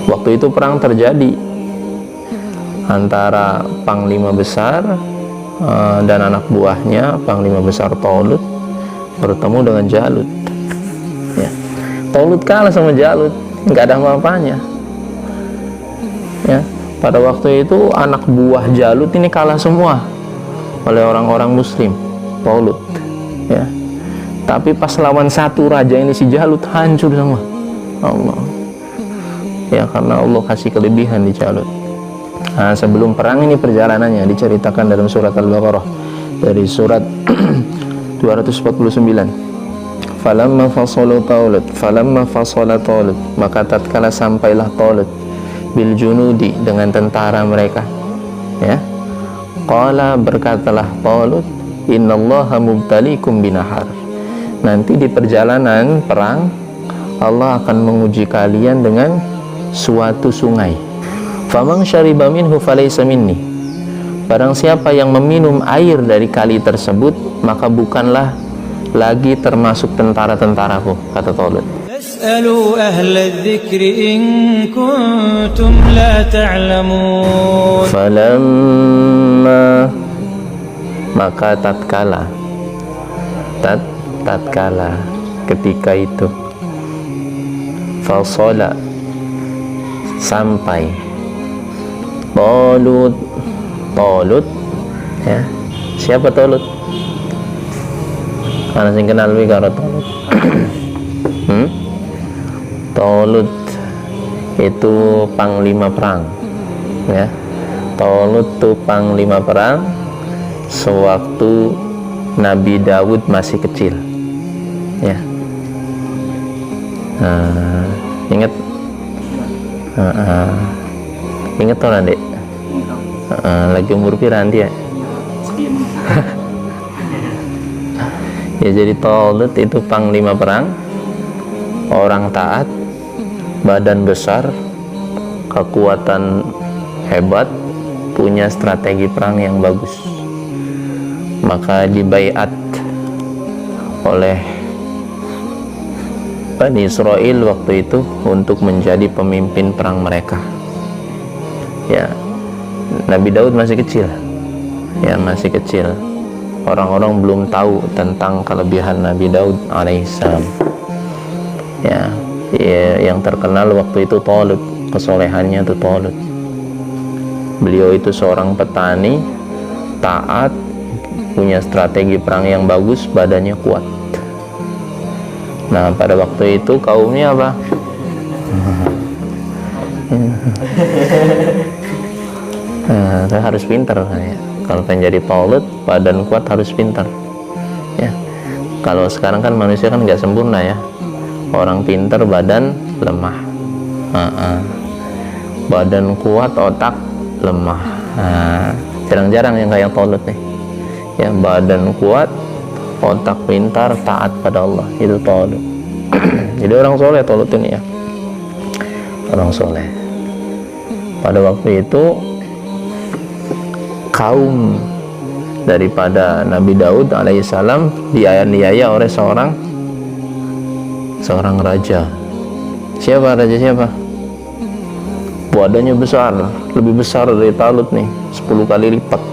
Waktu itu perang terjadi antara panglima besar dan anak buahnya. Panglima besar Talut bertemu dengan Jalut, ya. Talut kalah sama Jalut, nggak ada apa-apanya, ya. Pada waktu itu anak buah Jalut ini kalah semua oleh orang-orang Muslim, Talut, ya. Tapi pas lawan satu raja ini, si Jalut hancur semua. Allah, ya, karena Allah kasih kelebihan di Jalut. Nah, sebelum perang ini perjalanannya diceritakan dalam surat Al-Baqarah dari surat 249. Falamma fasala Talut, maka tatkala sampailah Talut bil junudi, dengan tentara mereka, ya. Qala, berkatalah Talut, innallaha mubtalikum binahar, nanti di perjalanan perang Allah akan menguji kalian dengan suatu sungai. Faman syariba minhu falaysa minni, barang siapa yang meminum air dari kali tersebut, maka bukanlah lagi termasuk tentara-tentaraku, kata Talut. Fas'alu ahla dzikri in kuntum la ta'lamun. Falamma, maka tatkala ketika itu, fasala, sampai, Talut, ya. Siapa Talut? Ana sing kenal wi karo Talut. Talut itu panglima perang, ya. Talut itu panglima perang sewaktu Nabi Daud masih kecil, ya. Ingat tuh nanti lagi umur piranti, ya. Ya, jadi Talut itu panglima perang, orang taat, badan besar, kekuatan hebat, punya strategi perang yang bagus. Maka dibaiat oleh Bani Israel waktu itu untuk menjadi pemimpin perang mereka, ya. Nabi Daud masih kecil, ya, masih kecil. Orang-orang belum tahu tentang kelebihan Nabi Daud alaihissalam, ya. Yang terkenal waktu itu Talut, kesolehannya itu Talut. Beliau itu seorang petani, taat, punya strategi perang yang bagus, badannya kuat. Nah, pada waktu itu kaumnya apa? Harus pintar, ya. Kalau pengen jadi Talut, badan kuat, harus pintar, ya. Kalau sekarang kan manusia kan nggak sempurna, ya. Orang pintar, badan lemah. Badan kuat, otak lemah. Jarang-jarang yang kayak Talut nih, ya. Badan kuat, otak pintar, taat pada Allah, itu Talut. Jadi orang soleh Talut ini, ya. Orang soleh. Pada waktu itu kaum daripada Nabi Daud alaihissalam dianiaya oleh seorang raja. Siapa raja? Siapa? Badannya besar, lebih besar dari Talut nih, 10 kali lipat.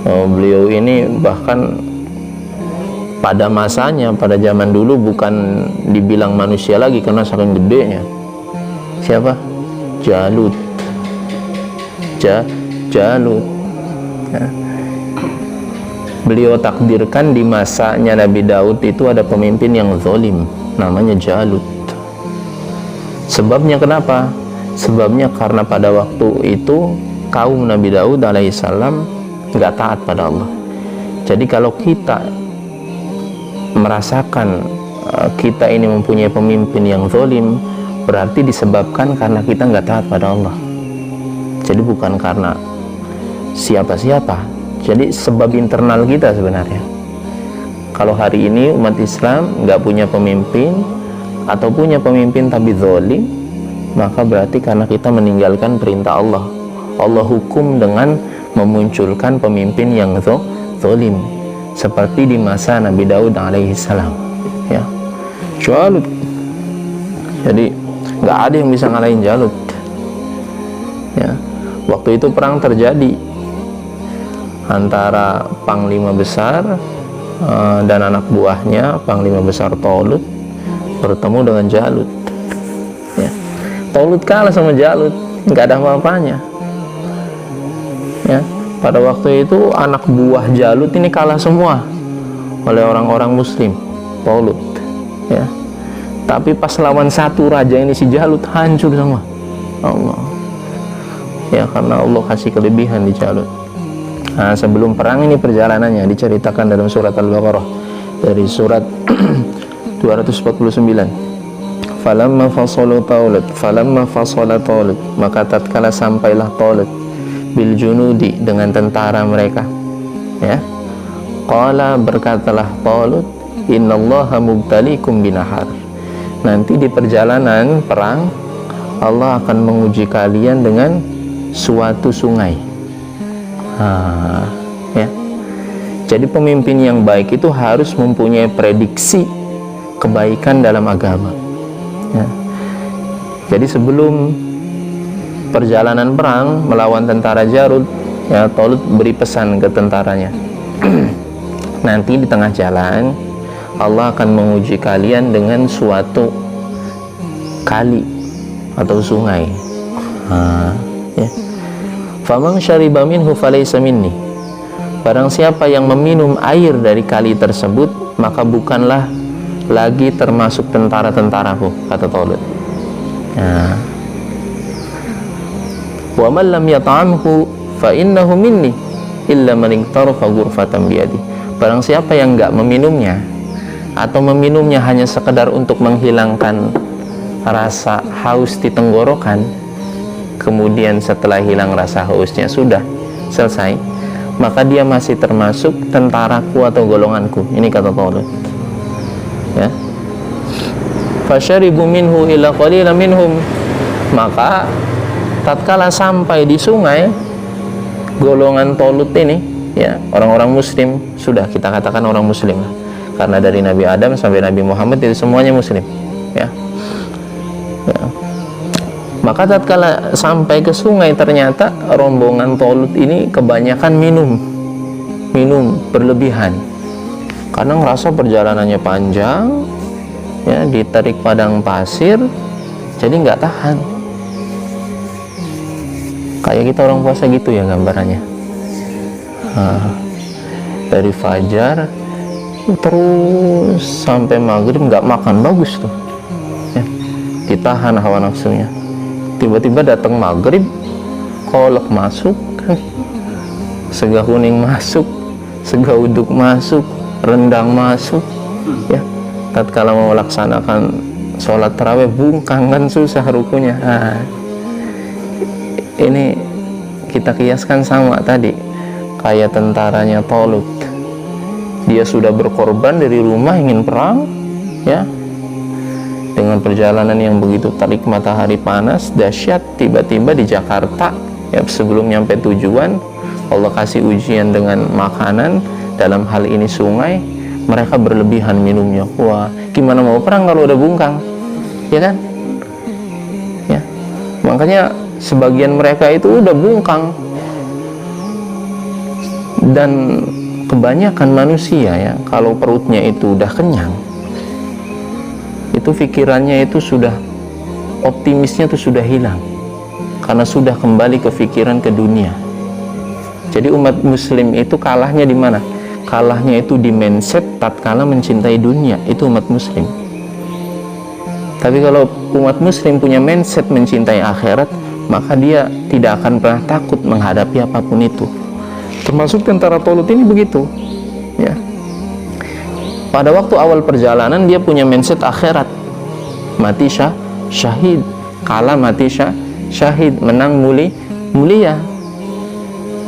Beliau ini bahkan pada masanya, pada zaman dulu bukan dibilang manusia lagi karena saking gedenya. Siapa? Jalut. Jalut, ya. Beliau takdirkan di masanya Nabi Daud itu ada pemimpin yang zalim, namanya Jalut. Sebabnya kenapa? Sebabnya karena pada waktu itu kaum Nabi Daud alaihissalam nggak taat pada Allah. Jadi kalau kita merasakan kita ini mempunyai pemimpin yang zalim, berarti disebabkan karena kita nggak taat pada Allah. Jadi bukan karena siapa-siapa, jadi sebab internal kita sebenarnya. Kalau hari ini umat Islam nggak punya pemimpin, atau punya pemimpin tapi zalim, maka berarti karena kita meninggalkan perintah Allah. Allah hukum dengan memunculkan pemimpin yang zalim, seperti di masa Nabi Daud alaihissalam, ya. Jalut. Jadi nggak ada yang bisa ngalahin Jalut. Ya, waktu itu perang terjadi antara panglima besar dan anak buahnya, panglima besar Talut bertemu dengan Jalut. Ya, Talut kalah sama Jalut, nggak ada apa-apanya. Ya, pada waktu itu anak buah Jalut ini kalah semua oleh orang-orang Muslim, Talut. Ya, tapi pas lawan satu raja ini si Jalut hancur semua. Allah. Ya, karena Allah kasih kelebihan di Jalut. Nah, sebelum perang ini perjalanannya diceritakan dalam surat Al-Baqarah dari surat 249. Falamma fasala Talut, maka tatkala sampailah Talut bil junudi dengan tentara mereka. Ya. Qala, berkatalah Talut, innallaha mubtalikum binahar. Nanti di perjalanan perang Allah akan menguji kalian dengan suatu sungai. Ya. Jadi pemimpin yang baik itu harus mempunyai prediksi kebaikan dalam agama. Ya. Jadi sebelum perjalanan perang melawan tentara Jalut, ya, Talut beri pesan ke tentaranya. Nanti di tengah jalan Allah akan menguji kalian dengan suatu kali atau sungai. Ya. Faman syariba minhu falaysa minni. Barang siapa yang meminum air dari kali tersebut, maka bukanlah lagi termasuk tentara-tentaraku, kata Talut. Nah. Wa man lam yat'amhu fa innahu minni illa man iqtarafa ghurfatan biyadi. Barang siapa yang enggak meminumnya atau meminumnya hanya sekedar untuk menghilangkan rasa haus di tenggorokan, kemudian setelah hilang rasa hausnya sudah selesai, maka dia masih termasuk tentaraku atau golonganku. Ini kata Talut. Ya. Fasyaribu minhu illa qalilan minhum. Maka tatkala sampai di sungai, golongan Talut ini, ya, orang-orang Muslim, sudah kita katakan orang Muslim lah, karena dari Nabi Adam sampai Nabi Muhammad itu semuanya Muslim. Ya. Ya. Maka tatkala sampai ke sungai, ternyata rombongan Talut ini kebanyakan minum berlebihan karena ngerasa perjalanannya panjang, ya, ditarik padang pasir, jadi nggak tahan. Kayak kita orang puasa gitu ya gambarannya. Dari fajar terus sampai maghrib nggak makan, bagus tuh, ya, ditahan hawa nafsunya. Tiba-tiba datang maghrib, kolak masuk, sega kuning masuk, sega uduk masuk, rendang masuk, ya. Tatkala mau melaksanakan sholat tarawih, bungkang kan susah rukunya. Ini kita kiaskan sama tadi, kayak tentaranya Talut. Dia sudah berkorban dari rumah ingin perang, ya, dengan perjalanan yang begitu terik matahari panas dahsyat. Tiba-tiba di Jakarta, ya, sebelum nyampe tujuan, Allah kasih ujian dengan makanan, dalam hal ini sungai. Mereka berlebihan minumnya. Wah, gimana mau perang kalau udah bungkang, ya kan? Ya, makanya sebagian mereka itu udah bungkang. Dan kebanyakan manusia, ya, kalau perutnya itu udah kenyang, itu pikirannya itu sudah, optimisnya itu sudah hilang, karena sudah kembali ke pikiran ke dunia. Jadi umat Muslim itu kalahnya di mana? Kalahnya itu di mindset tatkala mencintai dunia, itu umat Muslim. Tapi kalau umat Muslim punya mindset mencintai akhirat, maka dia tidak akan pernah takut menghadapi apapun itu. Termasuk tentara Talut ini begitu, ya. Pada waktu awal perjalanan dia punya mindset akhirat, mati syahid, kalah mati syahid, menang mulia.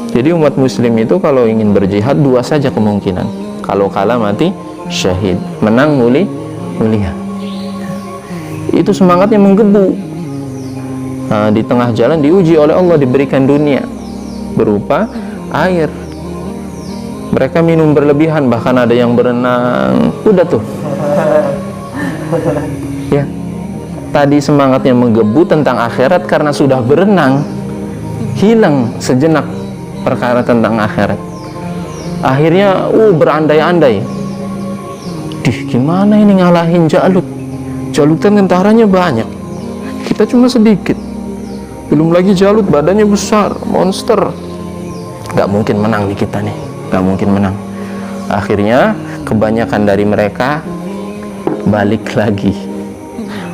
Jadi umat Muslim itu kalau ingin berjihad dua saja kemungkinan, kalau kalah mati syahid, menang mulia. Itu semangatnya menggebu. Nah, di tengah jalan diuji oleh Allah, diberikan dunia berupa air. Mereka minum berlebihan, bahkan ada yang berenang. Udah tuh, ya, tadi semangatnya menggebu tentang akhirat karena sudah berenang, hilang sejenak perkara tentang akhirat. Akhirnya berandai-andai, gimana ini ngalahin Jalut? Jalut kan tentaranya banyak, kita cuma sedikit. Belum lagi Jalut badannya besar, monster. Gak mungkin menang di kita nih, gak mungkin menang. Akhirnya kebanyakan dari mereka balik lagi.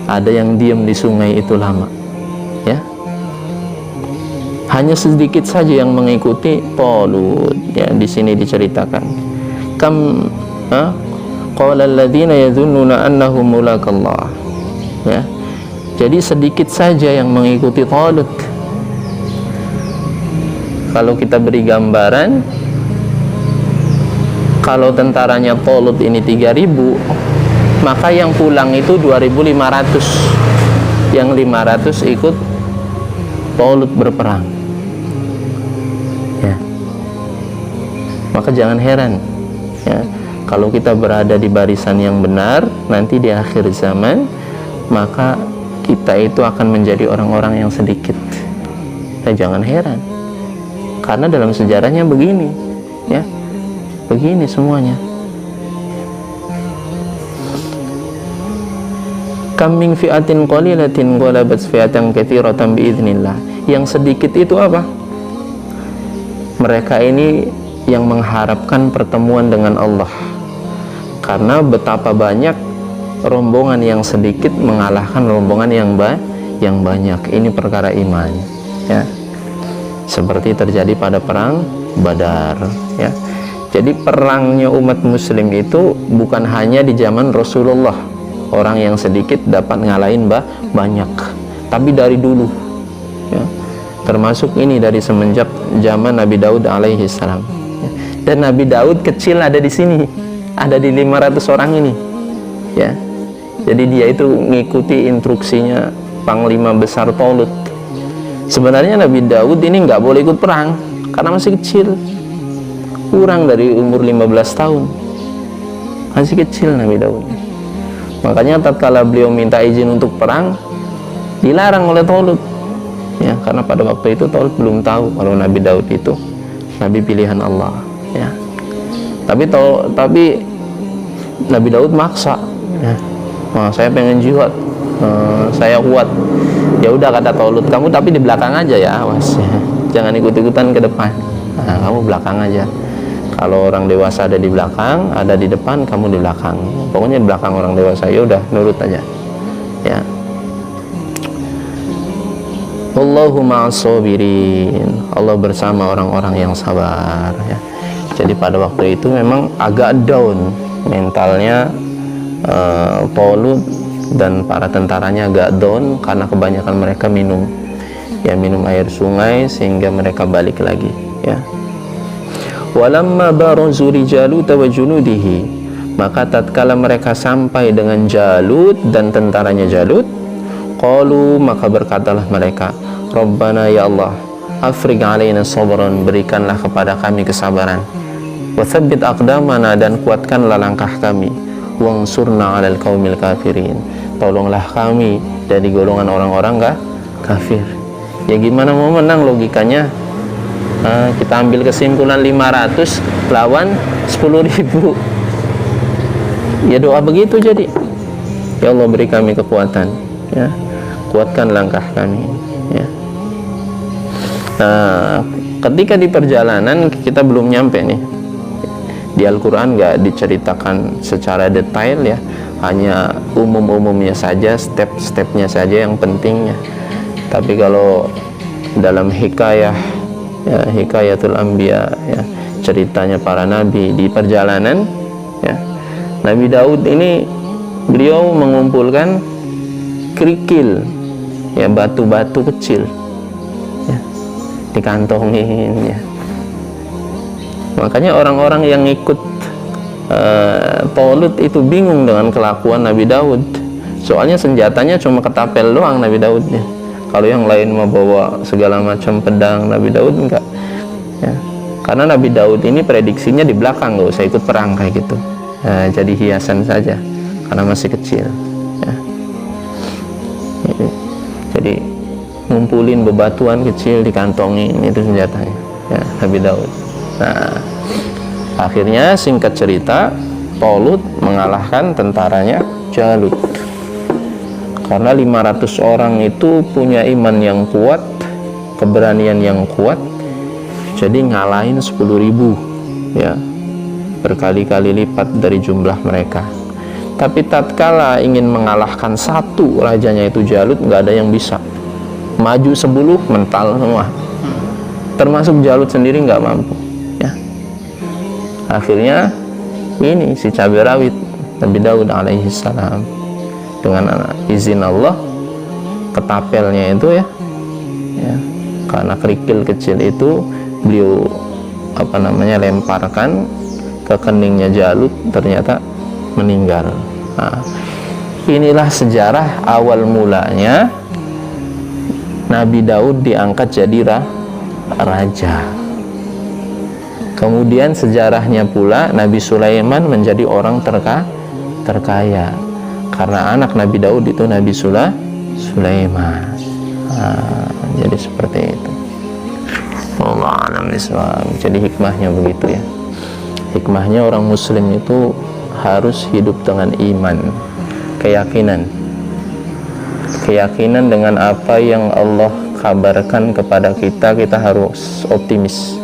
Ada yang diam di sungai itu lama, ya. Hanya sedikit saja yang mengikuti Talut. Ya, di sini diceritakan. Qala alladziina yadhunnuna annahum mulaqallah. Ya. Jadi sedikit saja yang mengikuti Talut. Kalau kita beri gambaran, kalau tentaranya Talut ini 3.000, maka yang pulang itu 2.500. Yang 500 ikut Talut berperang. Ya. Maka jangan heran, ya, kalau kita berada di barisan yang benar nanti di akhir zaman, maka kita itu akan menjadi orang-orang yang sedikit. Jangan heran, karena dalam sejarahnya begini, ya, begini semuanya. Kam min fi'atin qalilatin ghalabat fi'atan katsiratan biidznillah. Yang sedikit itu apa? Mereka ini yang mengharapkan pertemuan dengan Allah, karena betapa banyak rombongan yang sedikit mengalahkan rombongan yang banyak. Ini perkara iman, ya. Seperti terjadi pada perang Badar, ya. Jadi perangnya umat muslim itu bukan hanya di zaman Rasulullah, orang yang sedikit dapat ngalahin banyak, tapi dari dulu, ya. Termasuk ini dari semenjak zaman Nabi Daud alaihi salam. Dan Nabi Daud kecil ada di sini, ada di 500 orang ini, ya. Jadi dia itu ngikuti instruksinya panglima besar Talut. Sebenarnya Nabi Daud ini nggak boleh ikut perang karena masih kecil, kurang dari umur 15 tahun, masih kecil Nabi Daud. Makanya tatkala beliau minta izin untuk perang, dilarang oleh Talut, ya, karena pada waktu itu Talut belum tahu kalau Nabi Daud itu Nabi pilihan Allah, ya. Tapi Nabi Daud maksa, ya. Saya pengen jihad, saya kuat. Ya udah, kata Talut, kamu tapi di belakang aja ya, awas, ya. Jangan ikut-ikutan ke depan. Kamu belakang aja. Kalau orang dewasa ada di belakang, ada di depan, kamu di belakang. Pokoknya di belakang orang dewasa, ya udah, nurut aja, ya. Wallahu ma'as sabirin. Allah bersama orang-orang yang sabar, ya. Jadi pada waktu itu memang agak down mentalnya Talut dan para tentaranya, agak down karena kebanyakan mereka minum air sungai sehingga mereka balik lagi, ya. Walamma barazu Jalut wa junudihi, maka tatkala mereka sampai dengan Jalut dan tentaranya Jalut, qalu, maka berkatalah mereka, Rabbana, ya Allah, afriq alaina sabran, berikanlah kepada kami kesabaran, wa tsabbit aqdamana, dan kuatkanlah langkah kami, wangsurna 'alal qaumil kafirin, tolonglah kami dari golongan orang-orang kafir. Ya gimana mau menang logikanya? Kita ambil kesimpulan 500 lawan 10.000. Ya doa begitu jadi. Ya Allah, beri kami kekuatan, ya. Kuatkan langkah kami, ya. Ketika di perjalanan kita belum nyampe nih. Di Al-Quran nggak diceritakan secara detail, ya, hanya umum-umumnya saja, step-stepnya saja yang pentingnya. Tapi kalau dalam hikayah, ya, hikayatul anbiya, ya, ceritanya para nabi di perjalanan, ya, Nabi Daud ini beliau mengumpulkan kerikil, ya, batu-batu kecil, ya, dikantongin, ya. Makanya orang-orang yang ikut Talut itu bingung dengan kelakuan Nabi Daud. Soalnya senjatanya cuma ketapel doang Nabi Daudnya. Kalau yang lain mau bawa segala macam pedang, Nabi Daud enggak, ya. Karena Nabi Daud ini prediksinya di belakang, nggak usah ikut perang kayak gitu, jadi hiasan saja karena masih kecil, ya. Gitu. Jadi ngumpulin bebatuan kecil dikantongin, itu senjatanya ya, Nabi Daud. Nah, akhirnya singkat cerita, Talut mengalahkan tentaranya Jalut. Karena 500 orang itu punya iman yang kuat, keberanian yang kuat, jadi ngalahin 10.000 ya, berkali-kali lipat dari jumlah mereka. Tapi tatkala ingin mengalahkan satu rajanya itu Jalut, nggak ada yang bisa. Maju 10 mental semua, termasuk Jalut sendiri nggak mampu ya. Akhirnya ini si cabai rawit Nabi Daud alaihi salam dengan izin Allah, ketapelnya itu ya, karena kerikil kecil itu beliau lemparkan ke keningnya Jalut, ternyata meninggal. Nah, inilah sejarah awal mulanya Nabi Daud diangkat jadi raja. Kemudian sejarahnya pula Nabi Sulaiman menjadi orang terkaya karena anak Nabi Daud itu Nabi Sulaiman. Nah, jadi seperti itu. Allah alam bisawab. Jadi hikmahnya begitu ya. Hikmahnya orang muslim itu harus hidup dengan iman, keyakinan dengan apa yang Allah kabarkan kepada kita. Kita harus optimis.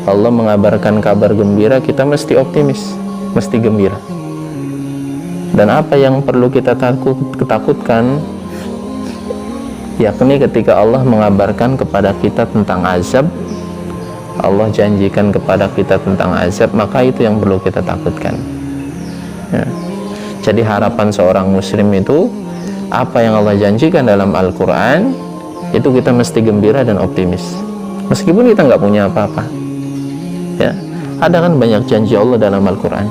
Allah mengabarkan kabar gembira, kita mesti optimis, mesti gembira. Dan apa yang perlu kita takutkan, yakni ketika Allah mengabarkan kepada kita tentang azab, Allah janjikan kepada kita tentang azab, maka itu yang perlu kita takutkan ya. Jadi harapan seorang muslim itu, apa yang Allah janjikan dalam Al-Quran itu kita mesti gembira dan optimis, meskipun kita nggak punya apa-apa ya. Ada kan banyak janji Allah dalam Al-Quran.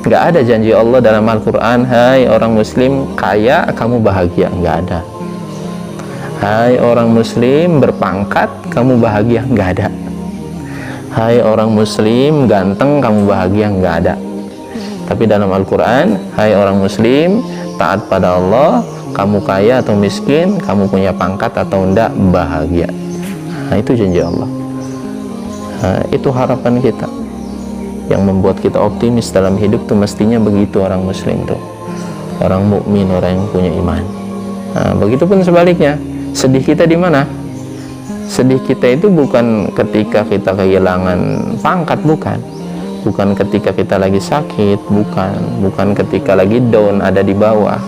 Nggak ada janji Allah dalam Al-Quran, hai orang muslim kaya kamu bahagia, nggak ada. Hai orang muslim berpangkat kamu bahagia, nggak ada. Hai orang muslim ganteng kamu bahagia, nggak ada. Tapi dalam Al-Quran, hai orang muslim taat pada Allah, kamu kaya atau miskin, kamu punya pangkat atau enggak, bahagia. Nah, itu janji Allah. Nah, itu harapan kita yang membuat kita optimis dalam hidup tuh, mestinya begitu orang muslim tuh, orang mukmin, orang yang punya iman. Nah, begitupun sebaliknya. Sedih kita di mana? Sedih kita itu bukan ketika kita kehilangan pangkat, bukan ketika kita lagi sakit, bukan ketika lagi down, ada di bawah,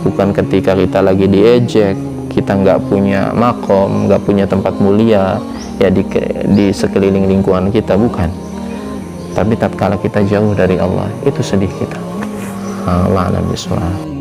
bukan ketika kita lagi diejek, kita nggak punya makom, nggak punya tempat mulia ya di sekeliling lingkungan kita, bukan. Tapi tatkala kita jauh dari Allah, itu sedih kita. Allah a'lam bishawab.